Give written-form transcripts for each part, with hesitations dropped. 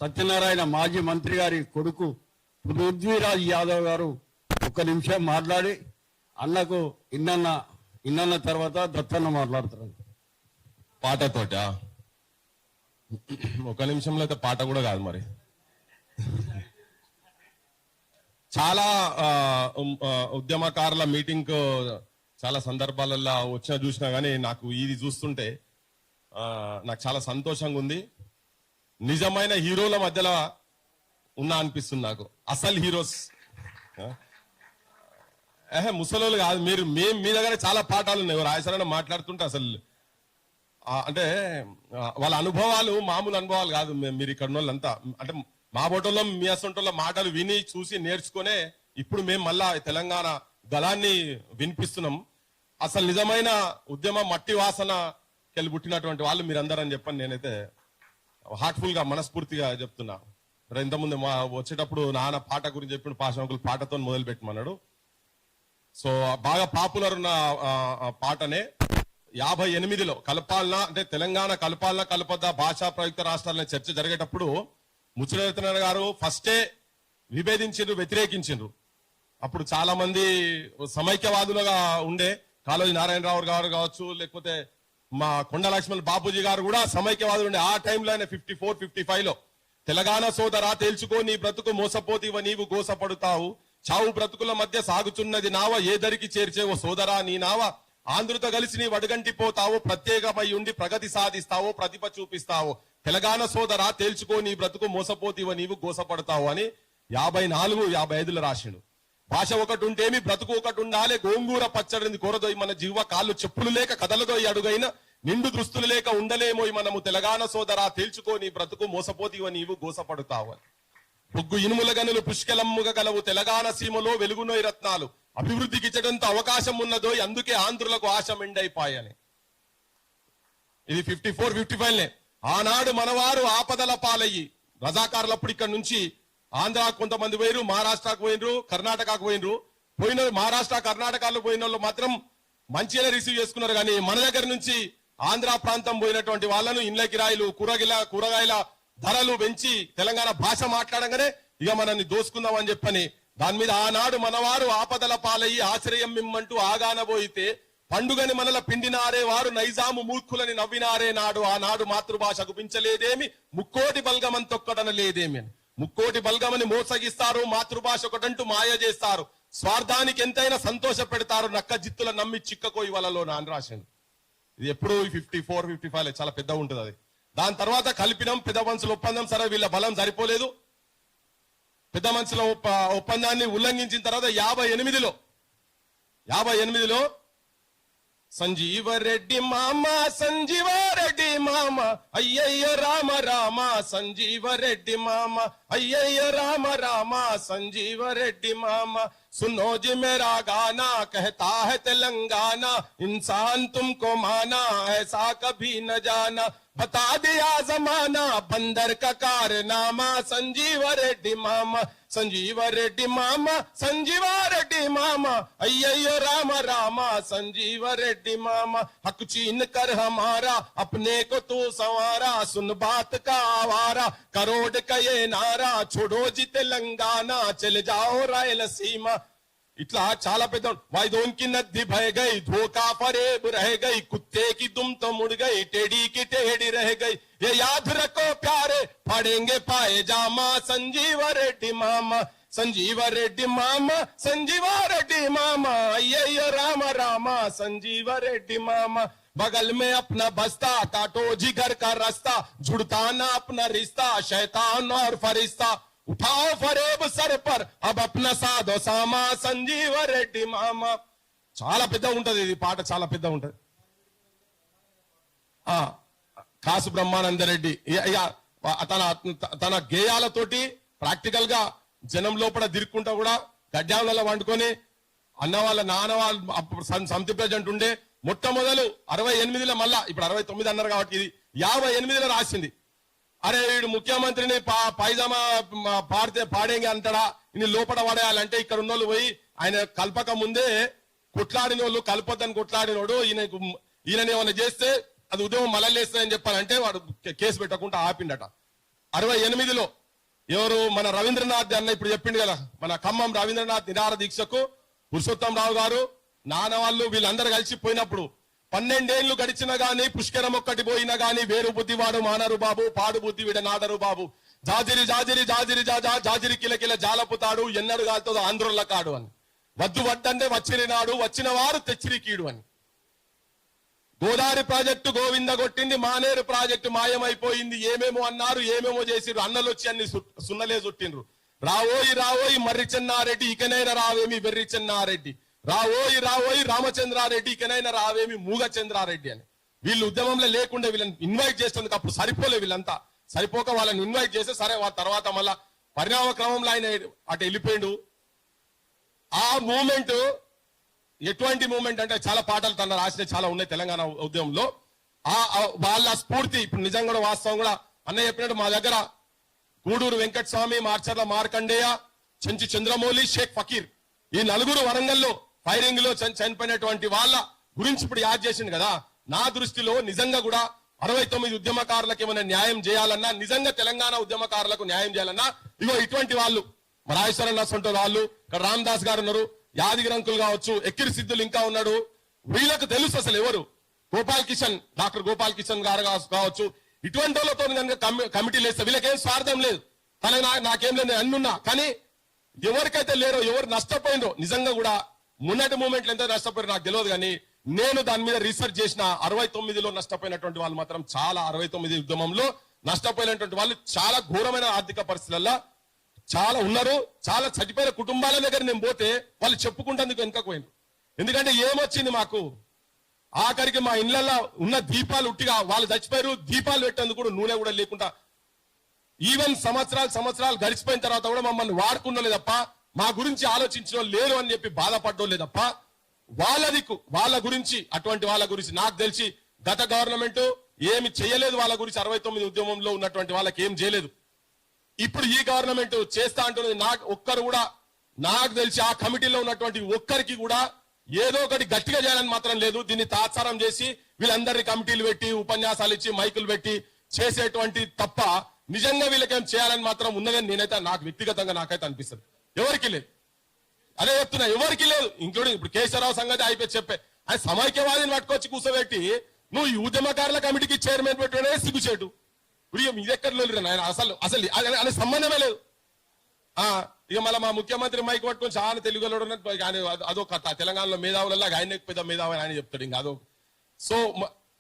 సత్యనారాయణ మాజీ మంత్రి గారి కొడుకు పృథ్వీరాజ్ యాదవ్ గారు ఒక్క నిమిషం మాట్లాడి అన్నకు ఇన్నన్న తర్వాత దత్తన్న మాట్లాడతారు. పాటతోట ఒక నిమిషంలో అయితే పాట కూడా కాదు మరి. చాలా ఉద్యమకారుల మీటింగ్ చాలా సందర్భాలలో వచ్చినా చూసినా కానీ నాకు ఇది చూస్తుంటే నాకు చాలా సంతోషంగా ఉంది. నిజమైన హీరోల మధ్యలో ఉన్నా అనిపిస్తుంది నాకు. అసలు హీరోస్ ముసలోళ్ళు కాదు మీరు. మీ దగ్గర చాలా పాఠాలు ఉన్నాయి. రాయసరైనా మాట్లాడుతుంటే అసలు అంటే వాళ్ళ అనుభవాలు మామూలు అనుభవాలు కాదు. మీరు ఇక్కడ వాళ్ళంతా అంటే మా బోటల్లో మీ అసంటోళ్ళ మాటలు విని చూసి నేర్చుకునే ఇప్పుడు మేము మళ్ళా తెలంగాణ గళాన్ని వినిపిస్తున్నాం. అసలు నిజమైన ఉద్యమ మట్టి వాసన కెళ్ళి పుట్టినటువంటి వాళ్ళు మీరందరూ అని చెప్పని నేనైతే హార్ట్ఫుల్ గా మనస్ఫూర్తిగా చెప్తున్నా. ఇంతకుముందు వచ్చేటప్పుడు నాన్న పాట గురించి చెప్పిన పాశంకులు పాటతో మొదలు పెట్టమన్నాడు. సో బాగా పాపులర్ ఉన్న పాటనే 58లో కలపాలన అంటే తెలంగాణ కలపాలన కలపద్ద భాషా ప్రయుక్త రాష్ట్రాలనే చర్చ జరిగేటప్పుడు ముచ్చట గారు ఫస్టే విభేదించిండ్రు, వ్యతిరేకించిండ్రు. అప్పుడు చాలా మంది సమైక్యవాదులుగా ఉండే కాళోజీ నారాయణరావు గారు కావచ్చు, లేకపోతే మా కొండ లక్ష్మణ్ బాపూజీ గారు కూడా సమైక్యవాదులు ఉండే. ఆ టైంలో 54, 55లో తెలంగాణ సోదరా తేల్చుకో నీ బ్రతుకు మోసపోతివ నీవు గోసపడుతావు, చావు బ్రతుకుల మధ్య సాగుచున్నది నావ ఏ దరికి చేర్చేవో సోదరా నీ నావ, ఆంధ్రుతో కలిసి నీ వడగంటి పోతావు, ప్రత్యేకమై ఉండి ప్రగతి సాధిస్తావు, ప్రతిభ చూపిస్తావు, తెలంగాణ సోదరా తేల్చుకో నీ బ్రతుకు మోసపోతివ నీవు గోసపడతావు అని 54, 55లో రాసిండు. భాష ఒకటి ఉంటేమి బ్రతుకు ఒకటి ఉండాలి, గోంగూర పచ్చడిని కోరదోయి మన జీవ కాళ్ళు చెప్పులు లేక కదలదోయి అడుగైన నిండు దృస్తులు లేక ఉండలేమోయి మనము తెలంగాణ సోదరా తేల్చుకో నీ బ్రతుకు మోసపోతివ నీవు గోసపడతావు అని. పొగ్గు ఇనుముల గనులు పుష్కలమ్ముగా గలవు తెలంగాణ సీమలో వెలుగునోయి రత్నాలు, అభివృద్ధికి ఇచ్చడంత అవకాశం ఉన్నదో అందుకే ఆంధ్రులకు ఆశ మెండైపాయని. ఇది 54, 55లే. ఆనాడు మనవారు ఆపదల పాలయ్యి రజాకారులప్పుడు ఇక్కడ నుంచి ఆంధ్ర కొంతమంది పోయినరు, మహారాష్ట్రకు పోయినరు, కర్ణాటకకు పోయినరు. పోయిన మహారాష్ట్ర కర్ణాటకలో పోయిన వాళ్ళు మాత్రం మంచిగానే రిసీవ్ చేసుకున్నారు. కానీ మన దగ్గర నుంచి ఆంధ్ర ప్రాంతం పోయినటువంటి వాళ్ళను ఇండ్ల కిరాయిలు కూరగాయల ధరలు పెంచి తెలంగాణ భాష మాట్లాడంగానే ఇక మనల్ని దోసుకుందాం అని చెప్పని దాని మీద ఆనాడు మనవారు ఆపదల పాలయ్యి ఆశ్రయం మిమ్మంటూ ఆగానబోయితే పండుగని మనల పిండినారే వారు నైజాము మూర్ఖులని నవ్వినారే నాడు ఆనాడు మాతృభాష గుపించలేదేమి ముక్కోటి బల్గమంతొక్కడన లేదేమి అని. ముక్కోటి బల్గమని మోసగిస్తారు, మాతృభాష ఒకటంటూ మాయ చేస్తారు, స్వార్థానికి ఎంతైనా సంతోష పెడతారు, నక్క జిత్తుల నమ్మి చిక్కకోయి వలలో నాన్ రాశాను. ఇది ఎప్పుడు 54, 55 చాలా పెద్ద ఉంటుంది అది. దాని తర్వాత కల్పినం పెద్ద మనుషుల ఒప్పందం. సరే వీళ్ళ బలం సరిపోలేదు, పెద్ద మనుషుల ఒప్పందాన్ని ఉల్లంఘించిన తర్వాత 58లో సంజీవరెడ్డి మామ సంజీవరెడ్డి మామ అయ్యయ్యో రామ రామ సంజీవరెడ్డి మామ అయ్యయ్యో రామ రామ సంజీవరెడ్డి మామ सुनो जी मेरा गाना कहता है तेलंगाना इंसान तुमको माना ऐसा कभी न जाना बता दिया जमाना बंदर का कारनामा संजीव रेड्डी मामा संजीव रेड्डी मामा संजीव रेड्डी मामा अय्यो राम रामा संजीव रेड्डी मामा हक छीन कर हमारा अपने को तू संवारा सुन बात का आवारा करोड़ का ये नारा छोड़ो जी तेलंगाना चले जाओ रायलसीमा. इतना चाला पे वायदों की नदी बह गई, धोखा फरेब रह गई, कुत्ते की दुम तो मुड़ गई, टेढ़ी की टेढ़ी रह गई, ये याद रखो प्यारे फाड़ेंगे पायजामा संजीव रेड्डी मामा संजीव रेड्डी मामा संजीव रेड्डी मामा अय्यो राम रामा संजीव रेड्डी मामा. बगल में अपना बस्ता काटो जिगर का रास्ता, जुड़ता ना अपना रिश्ता शैतान और फरिश्ता, उठाओ फरेब सर पर अब अपना साधो सामा संजीव रेड्डी मामा. చాలా పెద్ద ఉంటది ఇది పాట, చాలా పెద్ద ఉంటది. కాసు బ్రహ్మానందరెడ్డి తన గేయాలతోటి ప్రాక్టికల్ గా జనం లోపల దిరుక్కుంటా కూడా గడ్డాలలో వండుకొని అన్న వాళ్ళ నాన్న వాళ్ళు సమితి ప్రెసిడెంట్ ఉండే. మొట్టమొదలు 68లో మళ్ళా ఇప్పుడు 69 అన్నారు కాబట్టి ఇది 58లో రాసింది. అరే వీడు ముఖ్యమంత్రిని పైజామా పాడితే పాడేంగి అంటాడా, ఇన్ని లోపల పడేయాలంటే ఇక్కడ ఉన్న వాళ్ళు పోయి ఆయన కల్పక ముందే కొట్లాడిన వాళ్ళు కలపొద్దని కొట్లాడినోడు ఈయన ఏమైనా చేస్తే అది ఉద్యమం మళ్ళీ వేస్తాయని చెప్పాలంటే వాడు కేసు పెట్టకుండా ఆపిండట. 68లో ఎవరు మన రవీంద్రనాథ్ అన్న ఇప్పుడు చెప్పిండు కదా, మన ఖమ్మం రవీంద్రనాథ్ నిరాహార దీక్షకు పురుషోత్తం రావు గారు నాన్న వాళ్ళు వీళ్ళందరూ కలిసి పోయినప్పుడు 12 ఏళ్లు గడిచినా గాని పుష్కరం ఒక్కటి పోయినా గాని వేరు బుద్ధివాడు మానరు బాబు పాడు బుద్ధి విడ నాదరు బాబు జాజిరి జాజిరి జాజిరి జాజా జాజిరి కిలకిల జాలపుతాడు ఎన్నడు కాలుతుందో ఆంధ్రుల కాడు అని వద్దు వడ్డంటే వచ్చిరి నాడు వచ్చిన వారు తెచ్చిరి కీడు అని. గోదావరి ప్రాజెక్టు గోవింద కొట్టింది, మానేరు ప్రాజెక్టు మాయమైపోయింది, ఏమేమో అన్నారు ఏమేమో చేసిర్రు, అన్నలు వచ్చి అన్ని సున్నలే చుట్టిండ్రు. రావోయి రావోయి మర్రి చెన్నారెడ్డి ఇకనైనా రావేమి వెర్రి చెన్నారెడ్డి, రావోయి రావోయి రామచంద్రారెడ్డి ఇకనైనా రావేమి మూగ చంద్రారెడ్డి అని. వీళ్ళు ఉద్యమంలో లేకుండా వీళ్ళని ఇన్వైట్ చేసేందుకు అప్పుడు సరిపోలే, వీళ్ళంతా సరిపోక వాళ్ళని ఇన్వైట్ చేస్తే సరే వాళ్ళ తర్వాత మళ్ళా పరిణామ క్రమంలో ఆయన అటు వెళ్ళిపోయిండు. ఆ మూమెంట్ ఎటువంటి మూమెంట్ అంటే చాలా పాటలు తన రాసిన చాలా ఉన్నాయి తెలంగాణ ఉద్యమంలో. వాళ్ళ స్ఫూర్తి ఇప్పుడు నిజంగా కూడా వాస్తవం కూడా అన్నయ్య చెప్పినట్టు మా దగ్గర గూడూరు వెంకటస్వామి, మార్చర్ల మార్కండేయ, చెంచు చంద్రమౌళి, షేక్ ఫకీర్ ఈ నలుగురు వరంగల్లో ఫైరింగ్ లో చనిపోయినటువంటి వాళ్ళ గురించి ఇప్పుడు యాద్ చేసింది కదా. నా దృష్టిలో నిజంగా కూడా 69 ఉద్యమకారులకు ఏమైనా న్యాయం చేయాలన్నా, నిజంగా తెలంగాణ ఉద్యమకారులకు న్యాయం చేయాలన్నా ఇగో ఇటువంటి వాళ్ళు రాజేశ్వరన్న సొంత వాళ్ళు, ఇక్కడ రామదాస్ గారు ఉన్నారు, యాదగిరి అంకుల్ కావచ్చు, ఎక్కిరి సిద్ధులు ఇంకా ఉన్నాడు. వీళ్ళకు తెలుసు అసలు ఎవరు గోపాల్ కిషన్, డాక్టర్ గోపాల్ కిషన్ గారు కావచ్చు. ఇటువంటి వాళ్ళతో కమిటీలు వేస్తే వీళ్ళకేం స్వార్థం లేదు, తన నాకేం లేదు అన్నున్నా. కానీ ఎవరికైతే లేరో ఎవరు నష్టపోయిందో నిజంగా కూడా మొన్నటి మూమెంట్లు ఎంత నష్టపోయారో నాకు తెలియదు. కానీ నేను దాని మీద రీసెర్చ్ చేసిన 69లో నష్టపోయినటువంటి వాళ్ళు మాత్రం చాలా 69 ఉద్యమంలో నష్టపోయినటువంటి వాళ్ళు చాలా ఘోరమైన ఆర్థిక పరిస్థితులలో చాలా ఉన్నారు. చాలా చనిపోయిన కుటుంబాల దగ్గర నేను పోతే వాళ్ళు చెప్పుకుంటేందుకు వెనుకపోయింది. ఎందుకంటే ఏమొచ్చింది మాకు, ఆఖరికి మా ఇళ్లలో ఉన్న దీపాలు ఉట్టిగా వాళ్ళు చచ్చిపోయారు, దీపాలు పెట్టేందుకు కూడా నూనె కూడా లేకుండా ఈవెన్ సంవత్సరాలు గడిచిపోయిన తర్వాత కూడా మమ్మల్ని వాడుకున్నలే తప్ప మా గురించి ఆలోచించడం లేరు అని చెప్పి బాధపడడం తప్ప వాళ్ళ గురించి అటువంటి వాళ్ళ గురించి నాకు తెలిసి గత గవర్నమెంట్ ఏమి చేయలేదు. వాళ్ళ గురించి 69 ఉద్యమంలో ఉన్నటువంటి వాళ్ళకి ఏం చేయలేదు. ఇప్పుడు ఈ గవర్నమెంట్ చేస్తా అంటున్నది. ఒక్కరు కూడా నాకు తెలిసి ఆ కమిటీలో ఉన్నటువంటి ఒక్కరికి కూడా ఏదో ఒకటి గట్టిగా చేయాలని మాత్రం లేదు. దీన్ని తాత్సారం చేసి వీళ్ళందరినీ కమిటీలు పెట్టి ఉపన్యాసాలు ఇచ్చి మైకులు పెట్టి చేసేటువంటి తప్ప నిజంగా వీళ్ళకేం చేయాలని మాత్రం ఉన్నదని నేనైతే నాకు వ్యక్తిగతంగా నాకైతే అనిపిస్తుంది. ఎవరికి లేదు, అదే చెప్తున్నా, ఎవరికి లేదు. ఇంక్లూడింగ్ ఇప్పుడు కేశవరావు సంగతి అయిపోయి చెప్పే ఆయన సమైక్యవాదిని పట్టుకొచ్చి కూర్చోబెట్టి నువ్వు ఈ ఉద్యమకారుల కమిటీకి చైర్మన్ పెట్టే సిగ్గుచేటు ఇది ఎక్కడ లేదు ఆయన అసలు అనే సంబంధమే లేదు. ఇక మళ్ళీ మా ముఖ్యమంత్రి మైక్ పట్టుకొని చాలా తెలుగులో అదో కథ, తెలంగాణలో మేధావులలో ఆయన పెద్ద మేధావు ఆయన చెప్తాడు ఇంకా అదో. సో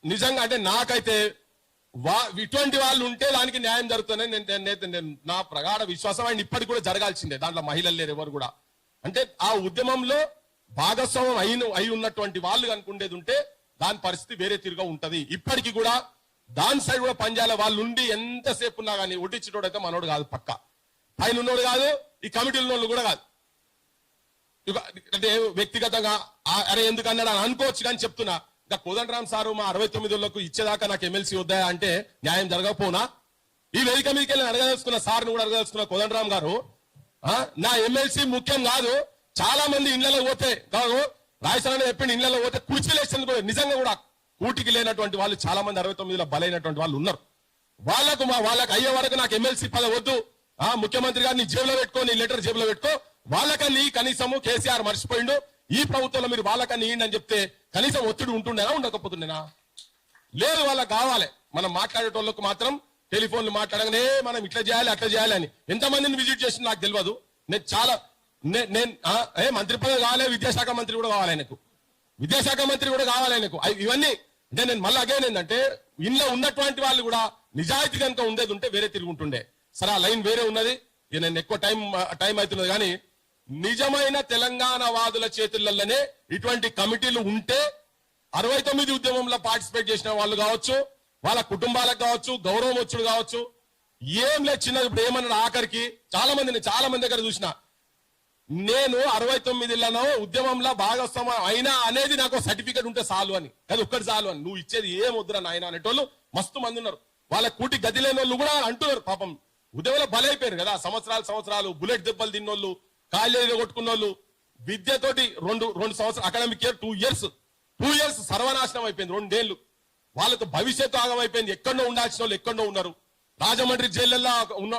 నిజంగా అంటే నాకైతే ఇటువంటి వాళ్ళు ఉంటే దానికి న్యాయం జరుగుతుందని నేను నా ప్రగాఢ విశ్వాసం. ఆయన ఇప్పటికి కూడా జరగాల్సిందే, దాంట్లో మహిళలు లేరు ఎవరు కూడా. అంటే ఆ ఉద్యమంలో భాగస్వామ్యం అయి ఉన్నటువంటి వాళ్ళు అనుకుండేది ఉంటే దాని పరిస్థితి వేరే తీరుగా ఉంటది. ఇప్పటికీ కూడా దాని సైడ్ కూడా పనిచేయాలి. వాళ్ళు ఉండి ఎంతసేపు ఉన్నా కానీ ఒడ్డించేటోడు అయితే మనోడు కాదు, పక్క పైన ఉన్నోడు కాదు, ఈ కమిటీలో ఉన్నోళ్ళు కూడా కాదు. అంటే వ్యక్తిగతంగా అరే ఎందుకు అన్నాడు అని అనుకోవచ్చు. కానీ చెప్తున్నా, ఇంకా కోదండరామ్ సారు మా 69లకు ఇచ్చేదాకా నాకు ఎమ్మెల్సీ వద్దా అంటే న్యాయం జరగకపోనా? ఈ వేదిక మీదకి వెళ్ళి అడగదలుచుకున్న సార్ని కూడా అడగదలుచుకున్న కోదండరామ్ గారు, నా ఎమ్మెల్సీ ముఖ్యం కాదు. చాలా మంది ఇళ్లలో పోతే రాజస్థాన్ చెప్పింది, ఇళ్లలో పోతే కుర్చీలు వేసింది కూడా నిజంగా కూడా కూటికి లేనటువంటి వాళ్ళు చాలా మంది 69లో బలైనటువంటి వాళ్ళు ఉన్నారు. వాళ్ళకు అయ్యే వరకు నాకు ఎమ్మెల్సీ పదవి వద్దు, ముఖ్యమంత్రి గారిని జేబులో పెట్టుకో, నీ లెటర్ జేబులో పెట్టుకో, వాళ్ళకని కనీసము కేసీఆర్ మర్చిపోయిండు, ఈ ప్రభుత్వంలో మీరు వాళ్ళకని ఇయ్యండి అని చెప్తే కనీసం ఒత్తిడి ఉంటుండేనా ఉండకపోతుండేనా? లేదు, వాళ్ళకి కావాలి. మనం మాట్లాడేటోళ్ళకు మాత్రం టెలిఫోన్లు మాట్లాడగానే మనం ఇట్లా చేయాలి అట్లా చేయాలి అని ఎంతమందిని విజిట్ చేసి నాకు తెలియదు. నేను చాలా మంత్రి పదవి కావాలి, విద్యాశాఖ మంత్రి కూడా కావాలి ఆయనకు, విద్యాశాఖ మంత్రి కూడా కావాలి ఆయనకు. ఇవన్నీ అంటే నేను మళ్ళీ అగైన్ ఏంటంటే ఇంట్లో ఉన్నటువంటి వాళ్ళు కూడా నిజాయితీ కనుక ఉండేది ఉంటే వేరే తిరుగుంటుండే. సరే, ఆ లైన్ వేరే ఉన్నది, నేను ఎక్కువ టైం అవుతున్నది. కానీ నిజమైన తెలంగాణ వాదుల చేతులలోనే ఇటువంటి కమిటీలు ఉంటే 69 ఉద్యమంలో పార్టిసిపేట్ చేసిన వాళ్ళు కావచ్చు, వాళ్ళ కుటుంబాలకు కావచ్చు, గౌరవం వచ్చుడు కావచ్చు, ఏం లేదు. చిన్నది ఇప్పుడు ఏమన్నా ఆఖరికి చాలా మంది దగ్గర చూసిన నేను 69లలో ఉద్యమంలో భాగస్వామ్యం అయినా అనేది నాకు సర్టిఫికేట్ ఉంటే చాలు అని, అది ఒక్కటి చాలు అని, నువ్వు ఇచ్చేది ఏం వద్దురా నాయన అనేటోళ్ళు మస్తు మంది ఉన్నారు. వాళ్ళ కూటి గతి లేని వాళ్ళు కూడా అంటున్నారు. పాపం ఉద్యమంలో బలైపోయారు కదా, సంవత్సరాలు బుల్లెట్ దెబ్బలు తిన్నోళ్ళు, కాలేజీలో కొట్టుకున్నోళ్ళు, విద్యతోటి రెండు సంవత్సరాలు అకాడమిక్ ఇయర్ 2 ఇయర్స్ సర్వనాశనం అయిపోయింది. 2 ఏళ్ళు వాళ్ళతో భవిష్యత్తు ఆగమైపోయింది. ఎక్కడో ఉండాల్సిన వాళ్ళు ఎక్కడో ఉన్నారు. రాజమండ్రి జైళ్ళల్లో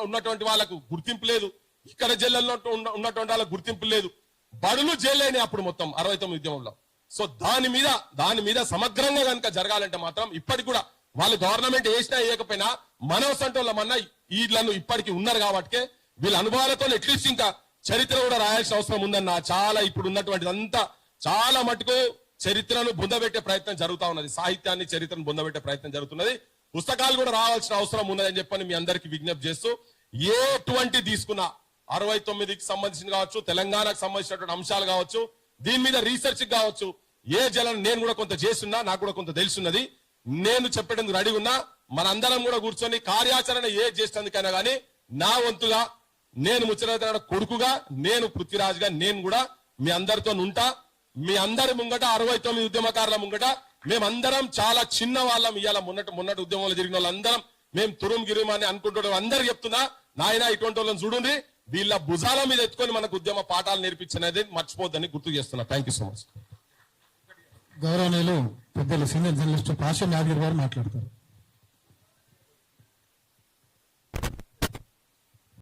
ఉన్నటువంటి వాళ్ళకు గుర్తింపు లేదు, ఇక్కడ జైళ్ళల్లో ఉన్నటువంటి వాళ్ళకు గుర్తింపు లేదు. బడులు జైలైనాయి అప్పుడు మొత్తం 69 ఉద్యమంలో. సో దాని మీద సమగ్రంగా కనుక జరగాలంటే మాత్రం ఇప్పటికి కూడా వాళ్ళు గవర్నమెంట్ వేసినా వేయకపోయినా మన సంటోళ్ళమన్నా వీళ్ళను ఇప్పటికీ ఉన్నారు కాబట్టి వీళ్ళ అనుభవాలతో అట్లీస్ట్ ఇంకా చరిత్ర కూడా రాయాల్సిన అవసరం ఉందన్న. చాలా ఇప్పుడు ఉన్నటువంటిది అంతా చాలా మటుకు చరిత్రను బొందబెట్టే ప్రయత్నం జరుగుతా ఉన్నది, సాహిత్యాన్ని చరిత్రను బొందబెట్టే ప్రయత్నం జరుగుతున్నది. పుస్తకాలు కూడా రావాల్సిన అవసరం ఉన్నదని చెప్పని మీ అందరికి విజ్ఞప్తి చేస్తూ, ఎటువంటి తీసుకున్నా 69కి సంబంధించిన కావచ్చు, తెలంగాణకు సంబంధించినటువంటి అంశాలు కావచ్చు, దీని మీద రీసెర్చ్ కావచ్చు, ఏ జలం నేను కూడా కొంత చేస్తున్నా, నాకు కూడా కొంత తెలుసున్నది, నేను చెప్పేందుకు రెడీ ఉన్నా. మనందరం కూడా కూర్చొని కార్యాచరణ ఏ చేసేందుకైనా కానీ నా వంతుగా నేను ముచ్చట కొడుకుగా, నేను పృథ్వీరాజ్గా నేను కూడా మీ అందరితో ఉంటా. మీ అందరి ముంగట 69 ఉద్యమకారుల ముంగట మేమందరం చాలా చిన్న వాళ్ళం. ఇవాళ మొన్నటి ఉద్యమంలో జరిగిన వాళ్ళందరం మేము తురుం గిరుం అని అనుకుంటున్నాం. అందరు చెప్తున్నా, నాయన ఇటువంటి వాళ్ళని చూడండి, వీళ్ళ భుజాల మీద ఎత్తుకొని మనకు ఉద్యమ పాఠాలు నేర్పించినది మర్చిపోద్దని గుర్తు చేస్తున్నా. Thank you so much. గౌరవనీయులు పెద్దలు సీనియర్ జర్నలిస్టు పాషం యాదగిరి గారు మాట్లాడతారు.